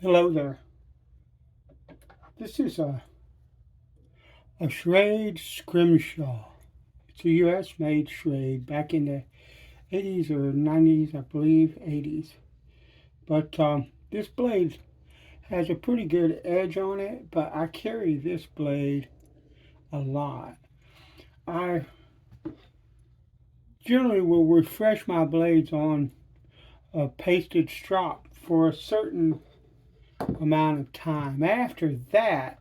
Hello there. This is a Schrade Scrimshaw. It's a US made Schrade back in the 80s or 90s, I believe, 80s. But this blade has a pretty good edge on it, but I carry this blade a lot. I generally will refresh my blades on a pasted strop for a certain amount of time. After that,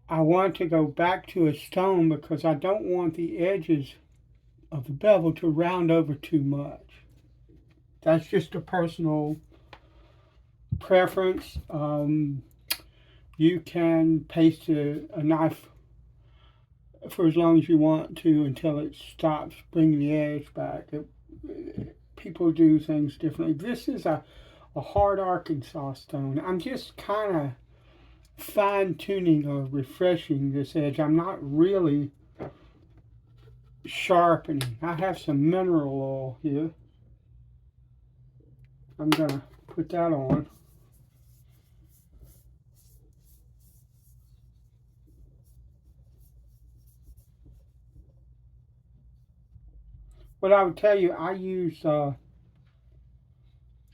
I want to go back to a stone because I don't want the edges of the bevel to round over too much. That's just a personal preference. You can paste a knife for as long as you want to until it stops bringing the edge back. People do things differently. This is a hard Arkansas stone. I'm just kind of fine tuning or refreshing this edge. I'm not really sharpening. I have some mineral oil here. I'm gonna put that on. What I would tell you, I use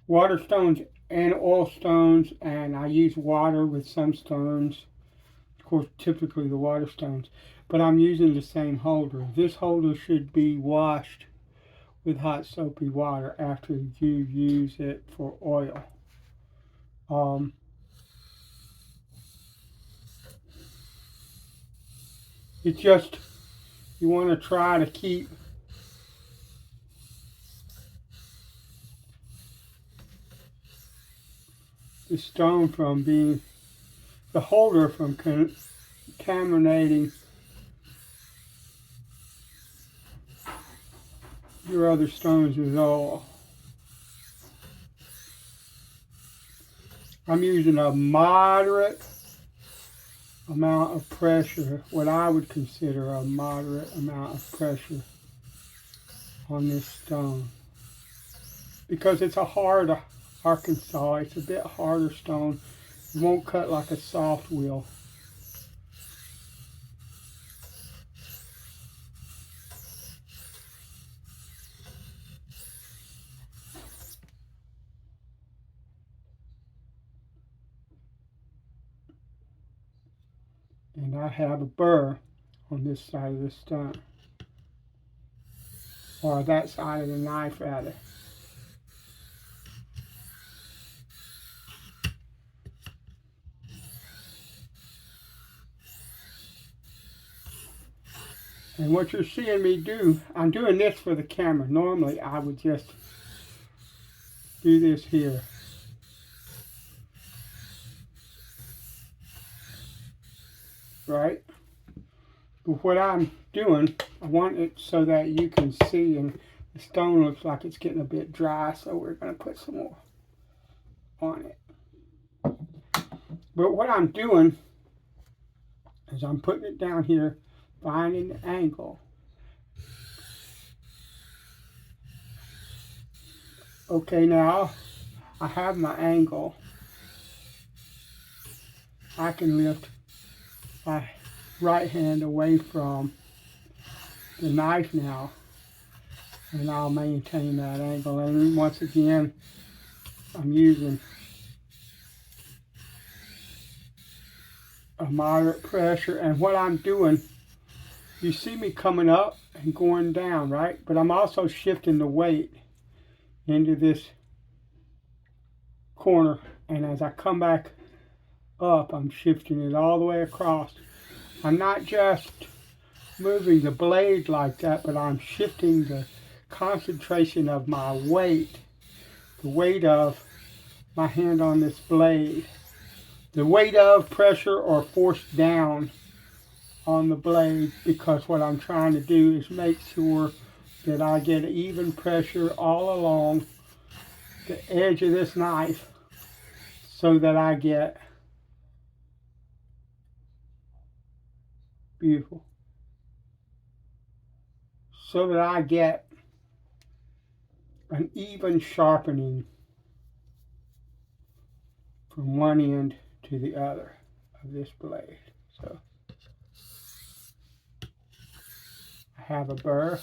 water stones and oil stones, and I use water with some stones. Of course, typically the water stones, but I'm using the same holder. This holder should be washed with hot soapy water after you use it for oil. Um, it's just you want to try to keep the stone from being the holder from contaminating your other stones with oil. I'm using a moderate amount of pressure, what I would consider a moderate amount of pressure on this stone. Because it's a hard Arkansas, it's a bit harder stone. It won't cut like a soft wheel. And I have a burr on this side of the stone. Or that side of the knife rather. And what you're seeing me do, I'm doing this for the camera. Normally I would just do this here. Right? But what I'm doing, I want it so that you can see, and the stone looks like it's getting a bit dry, so we're going to put some more on it. But what I'm doing is I'm putting it down here, finding the angle. Okay, now I have my angle. I can lift my right hand away from the knife now, and I'll maintain that angle. And once again, I'm using a moderate pressure, and what I'm doing, you see me coming up and going down, right? But I'm also shifting the weight into this corner, and as I come back up, I'm shifting it all the way across. I'm not just moving the blade like that, but I'm shifting the concentration of my weight, the weight of my hand on this blade, the weight of pressure or force down on the blade, because what I'm trying to do is make sure that I get even pressure all along the edge of this knife so that I get beautiful, so that I get an even sharpening from one end to the other of this blade. So I have a burr.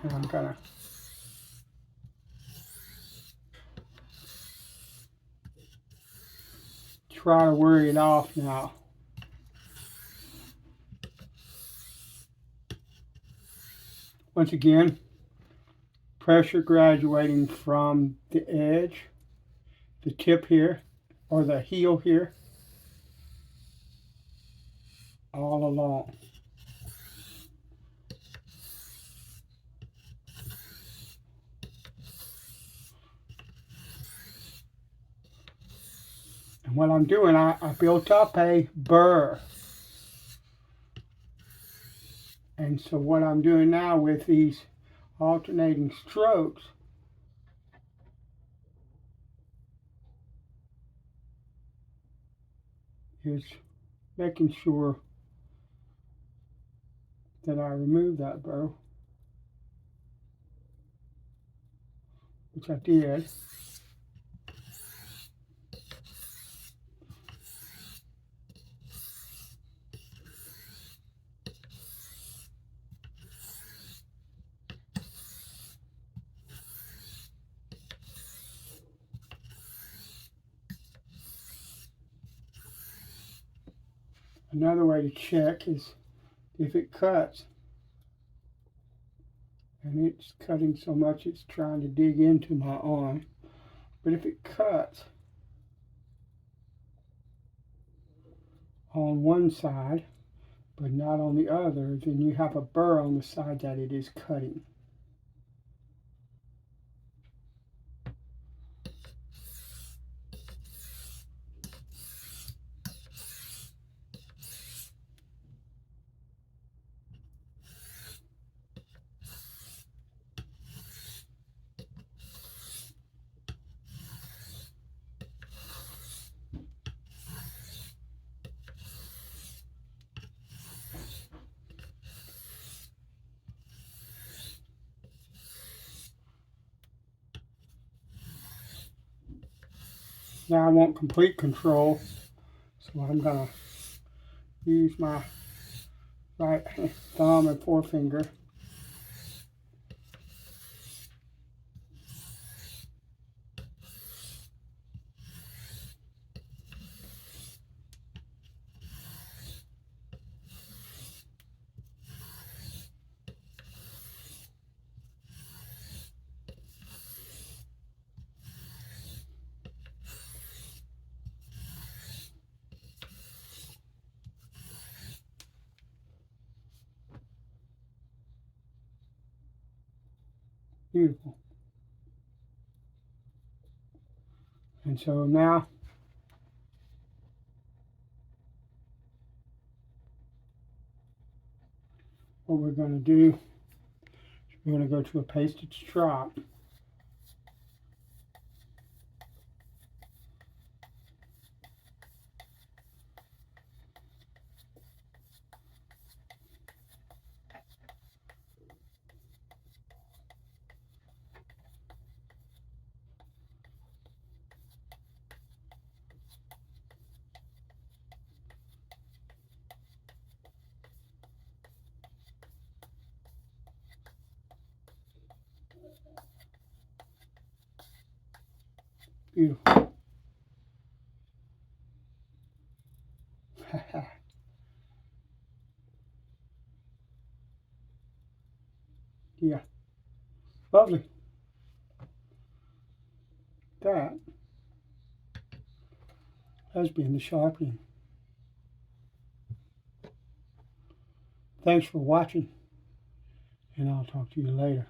And I'm gonna try to worry it off now. Once again, pressure graduating from the edge, the tip here, or the heel here, all along. And what I'm doing, I built up a burr. And so what I'm doing now with these alternating strokes is making sure that I remove that burr, which I did. Another way to check is if it cuts, and it's cutting so much it's trying to dig into my arm, but if it cuts on one side but not on the other, then you have a burr on the side that it is cutting. Now I want complete control, so I'm going to use my right thumb and forefinger . Beautiful. And so now what we're going to do is we're going to go to a pasted strop. Beautiful. Yeah, lovely. That has been the sharpening. Thanks for watching, and I'll talk to you later.